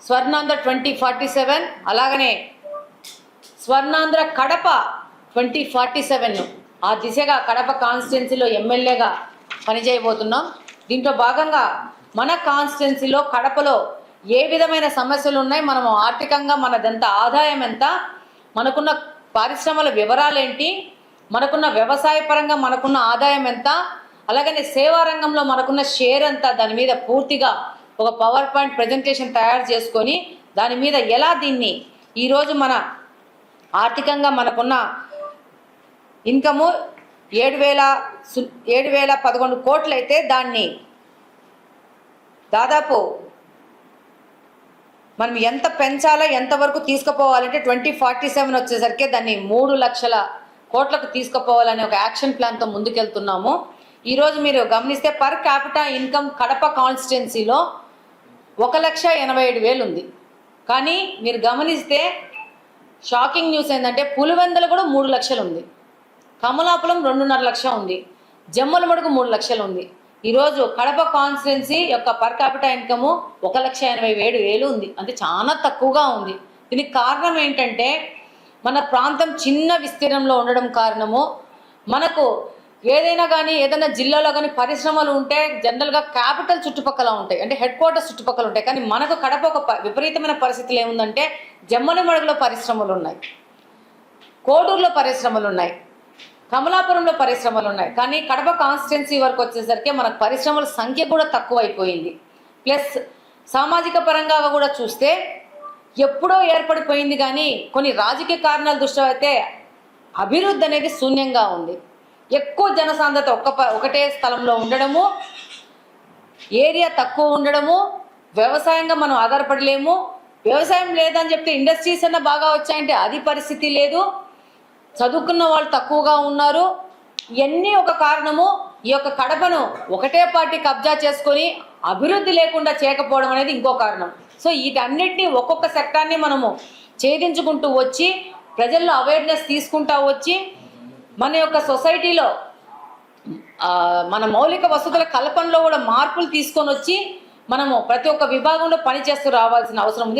స్వర్ణాంధ్ర 2047 అలాగనే స్వర్ణాంధ్ర కడప 2047 ఆ దిశగా కడప కాన్స్టిట్యున్సీలో ఎమ్మెల్యేగా పనిచేయబోతున్నాం. దీంట్లో భాగంగా మన కాన్స్టిట్యున్సీలో కడపలో ఏ విధమైన సమస్యలు ఉన్నాయి, మనము ఆర్థికంగా మనదంత ఆదాయం ఎంత, మనకున్న పరిశ్రమల వివరాలు ఏంటి, మనకున్న వ్యవసాయ పరంగా మనకున్న ఆదాయం ఎంత, అలాగనే సేవా రంగంలో మనకున్న షేర్ ఎంత, దాని మీద పూర్తిగా ఒక పవర్ పాయింట్ ప్రజెంటేషన్ తయారు చేసుకొని దాని మీద ఎలా దీన్ని ఈరోజు మన ఆర్థికంగా మనకున్న ఇన్కము 7,011 కోట్లు అయితే దాన్ని దాదాపు మనం ఎంత పెంచాలో ఎంతవరకు తీసుకుపోవాలంటే 2047 వచ్చేసరికి దాన్ని 3 లక్షల కోట్లకు తీసుకుపోవాలనే ఒక యాక్షన్ ప్లాన్తో ముందుకెళ్తున్నాము. ఈరోజు మీరు గమనిస్తే పర్ క్యాపిటా ఇన్కమ్ కడప కాన్స్టిట్యున్సీలో 1,87,000 ఉంది. కానీ మీరు గమనిస్తే షాకింగ్ న్యూస్ ఏంటంటే పులివెందులు కూడా 3 లక్షలు ఉంది, కమలాపురం 2.5 లక్షలు ఉంది, జమ్మలమడుగు 3 లక్షలు ఉంది. ఈరోజు కడప కాన్స్టిట్యున్సీ యొక్క పర్ క్యాపిటా ఇన్కమ్ 1,87,000 ఉంది, అంటే చాలా తక్కువగా ఉంది. దీనికి కారణం ఏంటంటే మన ప్రాంతం చిన్న విస్తీర్ణంలో ఉండడం కారణము. మనకు ఏదైనా జిల్లాలో కానీ పరిశ్రమలు ఉంటే జనరల్గా క్యాపిటల్ చుట్టుపక్కల ఉంటాయి, అంటే హెడ్ క్వార్టర్స్ చుట్టుపక్కల ఉంటాయి. కానీ మనకు కడప ఒక విపరీతమైన పరిస్థితులు ఏముందంటే జమ్మలమడుగులో పరిశ్రమలు ఉన్నాయి, కోడూరులో పరిశ్రమలు ఉన్నాయి, కమలాపురంలో పరిశ్రమలు ఉన్నాయి. కానీ కడప కాన్స్టిట్యున్సీ వరకు వచ్చేసరికి మనకు పరిశ్రమల సంఖ్య కూడా తక్కువైపోయింది. ప్లస్ సామాజిక పరంగా కూడా చూస్తే ఎప్పుడో ఏర్పడిపోయింది, కానీ కొన్ని రాజకీయ కారణాల దృష్ట్యా అయితే అభివృద్ధి అనేది శూన్యంగా ఉంది. ఎక్కువ జనసాంద్రత ఒకటే స్థలంలో ఉండడము, ఏరియా తక్కువ ఉండడము, వ్యవసాయంగా మనం ఆధారపడలేము. వ్యవసాయం లేదని చెప్తే ఇండస్ట్రీస్ అన్న బాగా వచ్చాయంటే అది పరిస్థితి లేదు. చదువుకున్న వాళ్ళు తక్కువగా ఉన్నారు. ఇవన్నీ ఒక కారణము. ఈ యొక్క కడపను ఒకటే పార్టీ కబ్జా చేసుకొని అభివృద్ధి లేకుండా చేయకపోవడం అనేది ఇంకో కారణం. సో వీటన్నిటినీ ఒక్కొక్క సెక్టార్ని మనము ఛేదించుకుంటూ వచ్చి ప్రజల్లో అవేర్నెస్ తీసుకుంటూ వచ్చి మన యొక్క సొసైటీలో మన మౌలిక వసతుల కల్పనలో కూడా మార్పులు తీసుకొని వచ్చి మనము ప్రతి ఒక్క విభాగంలో పనిచేస్తూ రావాల్సిన అవసరం ఉంది.